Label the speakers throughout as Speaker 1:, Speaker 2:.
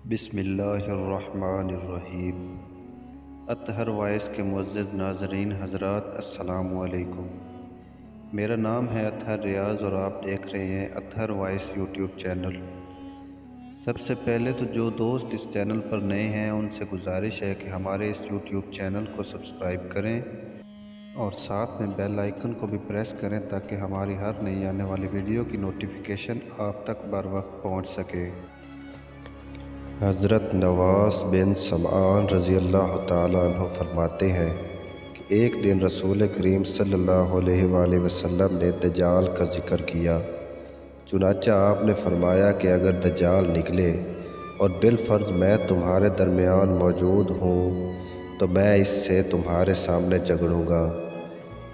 Speaker 1: بسم اللہ الرحمن الرحیم۔ اطہر وائس کے معزز ناظرین حضرات، السلام علیکم۔ میرا نام ہے اطہر ریاض اور آپ دیکھ رہے ہیں اطہر وائس یوٹیوب چینل۔ سب سے پہلے تو جو دوست اس چینل پر نئے ہیں ان سے گزارش ہے کہ ہمارے اس یوٹیوب چینل کو سبسکرائب کریں اور ساتھ میں بیل آئیکن کو بھی پریس کریں تاکہ ہماری ہر نئی آنے والی ویڈیو کی نوٹیفیکیشن آپ تک بر وقت پہنچ سکے۔ حضرت نواس بن سمعان رضی اللہ تعالیٰ عنہ فرماتے ہیں کہ ایک دن رسول کریم صلی اللہ علیہ وآلہ وسلم نے دجال کا ذکر کیا۔ چنانچہ آپ نے فرمایا کہ اگر دجال نکلے اور بالفرض میں تمہارے درمیان موجود ہوں تو میں اس سے تمہارے سامنے جھگڑوں گا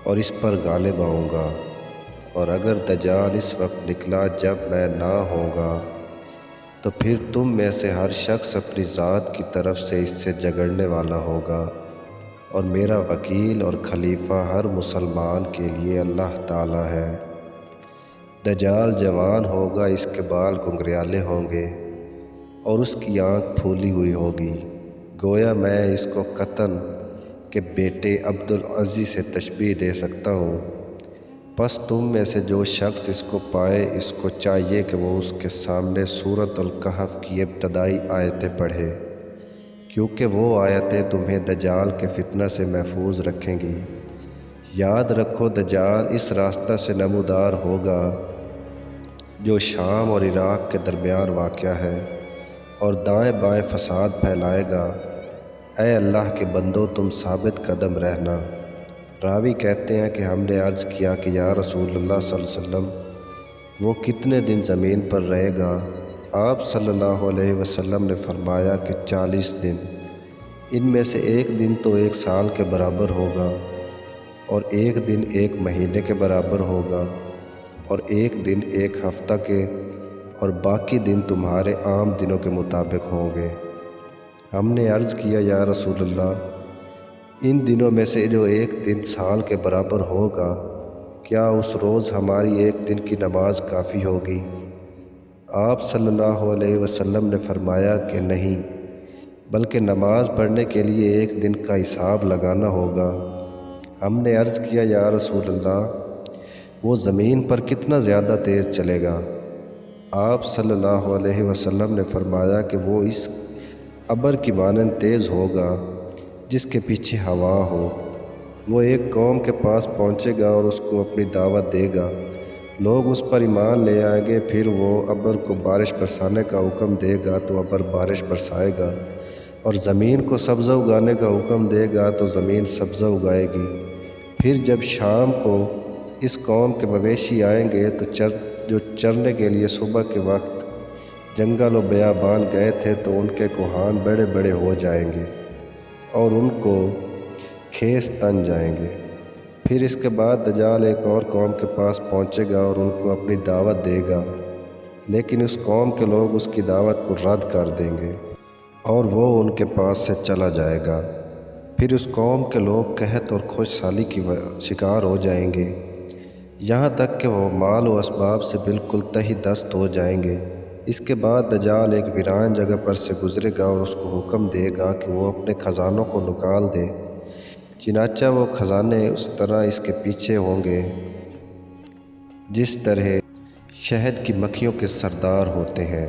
Speaker 1: اور اس پر غالب آؤں گا، اور اگر دجال اس وقت نکلا جب میں نہ ہوں گا تو پھر تم میں سے ہر شخص اپنی ذات کی طرف سے اس سے جھگڑنے والا ہوگا، اور میرا وکیل اور خلیفہ ہر مسلمان کے لیے اللہ تعالیٰ ہے۔ دجال جوان ہوگا، اس کے بال گھنگریالے ہوں گے اور اس کی آنکھ پھولی ہوئی ہوگی، گویا میں اس کو قطن کے بیٹے عبدالعزیز سے تشبیہ دے سکتا ہوں۔ پس تم میں سے جو شخص اس کو پائے اس کو چاہیے کہ وہ اس کے سامنے سورۃ الکہف کی ابتدائی آیتیں پڑھے، کیونکہ وہ آیتیں تمہیں دجال کے فتنہ سے محفوظ رکھیں گی۔ یاد رکھو دجال اس راستہ سے نمودار ہوگا جو شام اور عراق کے درمیان واقع ہے، اور دائیں بائیں فساد پھیلائے گا۔ اے اللہ کے بندو، تم ثابت قدم رہنا۔ راوی کہتے ہیں کہ ہم نے عرض کیا کہ یا رسول اللہ صلی اللہ علیہ وسلم، وہ کتنے دن زمین پر رہے گا؟ آپ صلی اللہ علیہ وسلم نے فرمایا کہ 40 دن، ان میں سے ایک دن تو 1 سال کے برابر ہوگا، اور ایک دن 1 مہینے کے برابر ہوگا، اور ایک دن 1 ہفتہ کے، اور باقی دن تمہارے عام دنوں کے مطابق ہوں گے۔ ہم نے عرض کیا یا رسول اللہ، ان دنوں میں سے جو ایک دن سال کے برابر ہوگا، کیا اس روز ہماری ایک دن کی نماز کافی ہوگی؟ آپ صلی اللہ علیہ وسلم نے فرمایا کہ نہیں، بلکہ نماز پڑھنے کے لیے ایک دن کا حساب لگانا ہوگا۔ ہم نے عرض کیا یا رسول اللہ، وہ زمین پر کتنا زیادہ تیز چلے گا؟ آپ صلی اللہ علیہ وسلم نے فرمایا کہ وہ اس ابر کی مانند تیز ہوگا جس کے پیچھے ہوا ہو۔ وہ ایک قوم کے پاس پہنچے گا اور اس کو اپنی دعوت دے گا، لوگ اس پر ایمان لے آئیں گے، پھر وہ ابر کو بارش برسانے کا حکم دے گا تو ابر بارش برسائے گا، اور زمین کو سبزہ اگانے کا حکم دے گا تو زمین سبزہ اگائے گی۔ پھر جب شام کو اس قوم کے مویشی آئیں گے تو جو چرنے کے لیے صبح کے وقت جنگل و بیابان گئے تھے تو ان کے کوہان بڑے بڑے ہو جائیں گے اور ان کو کھیس تن جائیں گے۔ پھر اس کے بعد دجال ایک اور قوم کے پاس پہنچے گا اور ان کو اپنی دعوت دے گا، لیکن اس قوم کے لوگ اس کی دعوت کو رد کر دیں گے اور وہ ان کے پاس سے چلا جائے گا۔ پھر اس قوم کے لوگ قحط اور خوشحالی کی شکار ہو جائیں گے، یہاں تک کہ وہ مال و اسباب سے بالکل تہی دست ہو جائیں گے۔ اس کے بعد دجال ایک ویران جگہ پر سے گزرے گا اور اس کو حکم دے گا کہ وہ اپنے خزانوں کو نکال دے، چنانچہ وہ خزانے اس طرح اس کے پیچھے ہوں گے جس طرح شہد کی مکھیوں کے سردار ہوتے ہیں۔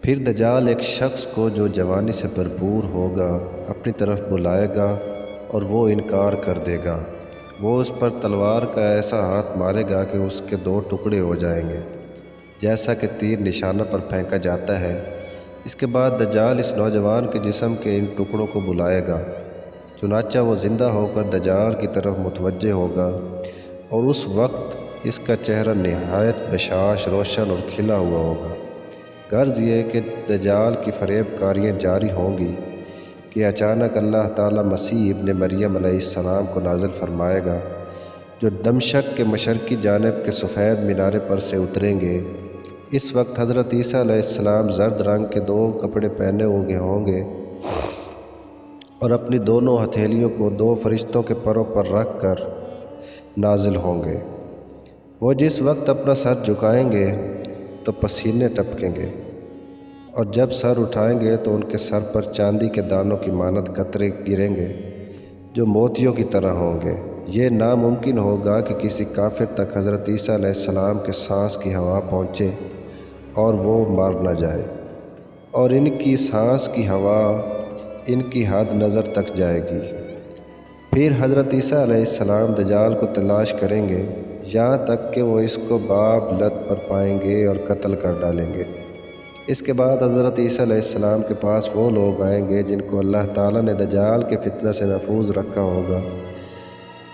Speaker 1: پھر دجال ایک شخص کو جو جوانی سے بھرپور ہوگا اپنی طرف بلائے گا اور وہ انکار کر دے گا۔ وہ اس پر تلوار کا ایسا ہاتھ مارے گا کہ اس کے 2 ٹکڑے ہو جائیں گے، جیسا کہ تیر نشانہ پر پھینکا جاتا ہے۔ اس کے بعد دجال اس نوجوان کے جسم کے ان ٹکڑوں کو بلائے گا، چنانچہ وہ زندہ ہو کر دجال کی طرف متوجہ ہوگا، اور اس وقت اس کا چہرہ نہایت بشاش، روشن اور کھلا ہوا ہوگا۔ غرض یہ کہ دجال کی فریب کاریاں جاری ہوں گی کہ اچانک اللہ تعالیٰ مسیح ابن مریم علیہ السلام کو نازل فرمائے گا، جو دمشق کے مشرقی جانب کے سفید مینارے پر سے اتریں گے۔ اس وقت حضرت عیسیٰ علیہ السلام زرد رنگ کے 2 کپڑے پہنے ہوئے ہوں گے اور اپنی دونوں ہتھیلیوں کو 2 فرشتوں کے پروں پر رکھ کر نازل ہوں گے۔ وہ جس وقت اپنا سر جھکائیں گے تو پسینے ٹپکیں گے، اور جب سر اٹھائیں گے تو ان کے سر پر چاندی کے دانوں کی مانند قطرے گریں گے جو موتیوں کی طرح ہوں گے۔ یہ ناممکن ہوگا کہ کسی کافر تک حضرت عیسیٰ علیہ السلام کے سانس کی ہوا پہنچے اور وہ مر نہ جائے، اور ان کی سانس کی ہوا ان کی حد نظر تک جائے گی۔ پھر حضرت عیسیٰ علیہ السلام دجال کو تلاش کریں گے یہاں تک کہ وہ اس کو باب لت پر پائیں گے اور قتل کر ڈالیں گے۔ اس کے بعد حضرت عیسیٰ علیہ السلام کے پاس وہ لوگ آئیں گے جن کو اللہ تعالیٰ نے دجال کے فتنہ سے محفوظ رکھا ہوگا۔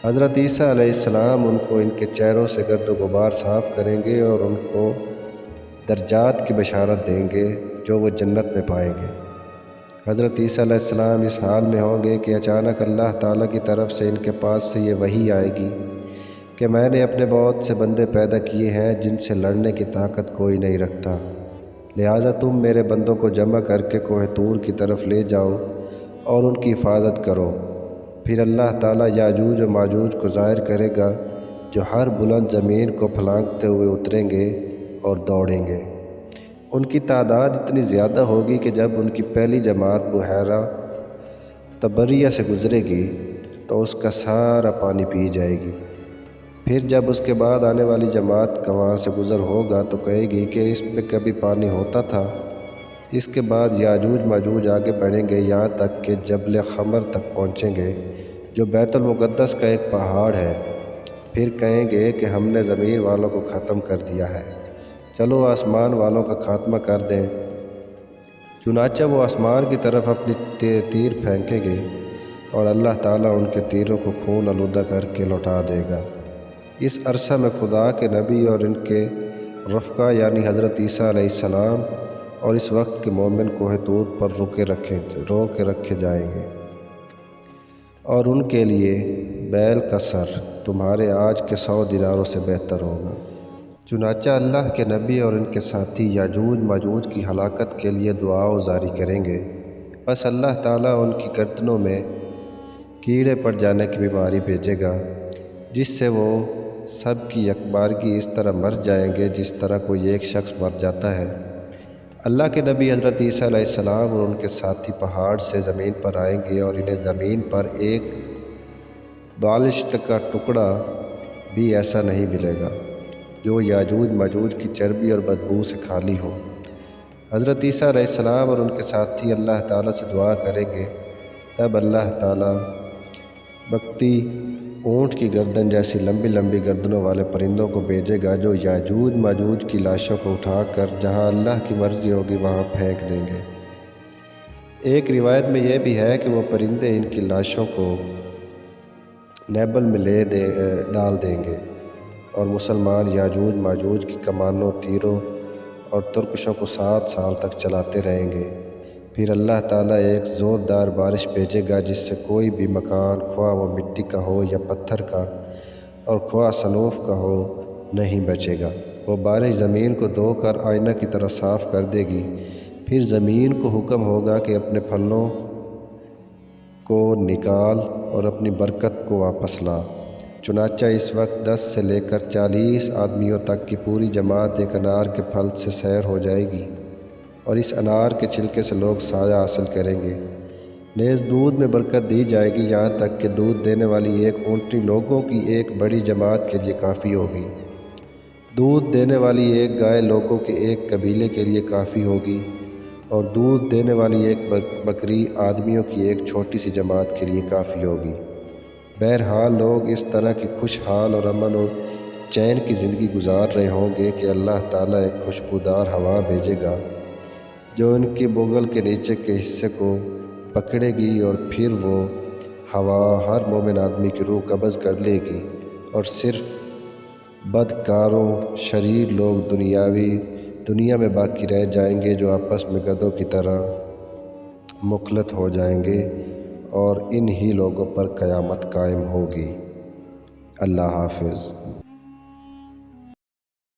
Speaker 1: حضرت عیسیٰ علیہ السلام ان کو ان کے چہروں سے گرد و غبار صاف کریں گے اور ان کو درجات کی بشارت دیں گے جو وہ جنت میں پائیں گے۔ حضرت عیسیٰ علیہ السلام اس حال میں ہوں گے کہ اچانک اللہ تعالیٰ کی طرف سے ان کے پاس سے یہ وحی آئے گی کہ میں نے اپنے بہت سے بندے پیدا کیے ہیں جن سے لڑنے کی طاقت کوئی نہیں رکھتا، لہٰذا تم میرے بندوں کو جمع کر کے کوہ طور کی طرف لے جاؤ اور ان کی حفاظت کرو۔ پھر اللہ تعالیٰ یاجوج و ماجوج کو ظاہر کرے گا جو ہر بلند زمین کو پھلانگتے ہوئے اتریں گے اور دوڑیں گے۔ ان کی تعداد اتنی زیادہ ہوگی کہ جب ان کی پہلی جماعت بحیرہ طبریہ سے گزرے گی تو اس کا سارا پانی پی جائے گی۔ پھر جب اس کے بعد آنے والی جماعت کا وہاں سے گزر ہوگا تو کہے گی کہ اس میں کبھی پانی ہوتا تھا۔ اس کے بعد یاجوج ماجوج آگے بڑھیں گے یہاں تک کہ جبل خمر تک پہنچیں گے جو بیت المقدس کا ایک پہاڑ ہے۔ پھر کہیں گے کہ ہم نے زمین والوں کو ختم کر دیا ہے، چلو آسمان والوں کا خاتمہ کر دیں۔ چنانچہ وہ آسمان کی طرف اپنی تیر پھینکیں گے اور اللہ تعالیٰ ان کے تیروں کو خون آلودہ کر کے لوٹا دے گا۔ اس عرصہ میں خدا کے نبی اور ان کے رفقا یعنی حضرت عیسیٰ علیہ السلام اور اس وقت کے مومن کوہ طور پر رو کے رکھے جائیں گے، اور ان کے لیے بیل کا سر تمہارے آج کے 100 دیناروں سے بہتر ہوگا۔ چنانچہ اللہ کے نبی اور ان کے ساتھی یاجوج ماجوج کی ہلاکت کے لیے دعا جاری کریں گے، بس اللہ تعالیٰ ان کی گردنوں میں کیڑے پڑ جانے کی بیماری بھیجے گا جس سے وہ سب کی یکبارگی اس طرح مر جائیں گے جس طرح کوئی ایک شخص مر جاتا ہے۔ اللہ کے نبی حضرت عیسیٰ علیہ السلام اور ان کے ساتھی پہاڑ سے زمین پر آئیں گے اور انہیں زمین پر ایک بالشت کا ٹکڑا بھی ایسا نہیں ملے گا جو یاجوج ماجوج کی چربی اور بدبو سے خالی ہو۔ حضرت عیسیٰ علیہ السلام اور ان کے ساتھی اللہ تعالیٰ سے دعا کریں گے، تب اللہ تعالیٰ بگتی اونٹ کی گردن جیسی لمبی لمبی گردنوں والے پرندوں کو بھیجے گا جو یاجوج ماجوج کی لاشوں کو اٹھا کر جہاں اللہ کی مرضی ہوگی وہاں پھینک دیں گے۔ ایک روایت میں یہ بھی ہے کہ وہ پرندے ان کی لاشوں کو نیبل میں ڈال دیں گے اور مسلمان یاجوج ماجوج کی کمانوں، تیروں اور ترکشوں کو 7 سال تک چلاتے رہیں گے۔ پھر اللہ تعالیٰ ایک زوردار بارش بھیجے گا جس سے کوئی بھی مکان، خواہ وہ مٹی کا ہو یا پتھر کا اور خواہ صنوف کا ہو، نہیں بچے گا۔ وہ بارش زمین کو دھو کر آئینہ کی طرح صاف کر دے گی۔ پھر زمین کو حکم ہوگا کہ اپنے پھلوں کو نکال اور اپنی برکت کو واپس لا۔ چنانچہ اس وقت 10 سے لے کر 40 آدمیوں تک کی پوری جماعت ایک انار کے پھل سے سیر ہو جائے گی اور اس انار کے چھلکے سے لوگ سایہ حاصل کریں گے۔ نیز دودھ میں برکت دی جائے گی یہاں تک کہ دودھ دینے والی ایک اونٹنی لوگوں کی ایک بڑی جماعت کے لیے کافی ہوگی۔ دودھ دینے والی ایک گائے لوگوں کے ایک قبیلے کے لیے کافی ہوگی، اور دودھ دینے والی ایک بکری آدمیوں کی ایک چھوٹی سی جماعت کے لیے کافی ہوگی۔ بہرحال لوگ اس طرح کی خوشحال اور امن اور چین کی زندگی گزار رہے ہوں گے کہ اللہ تعالیٰ ایک خوشبودار ہوا بھیجے گا جو ان کے بغل کے نیچے کے حصے کو پکڑے گی، اور پھر وہ ہوا ہر مومن آدمی کی روح قبض کر لے گی، اور صرف بدکاروں شریر لوگ دنیا میں باقی رہ جائیں گے جو آپس میں گدھوں کی طرح مخلط ہو جائیں گے، اور انہی لوگوں پر قیامت قائم ہوگی۔ اللہ حافظ۔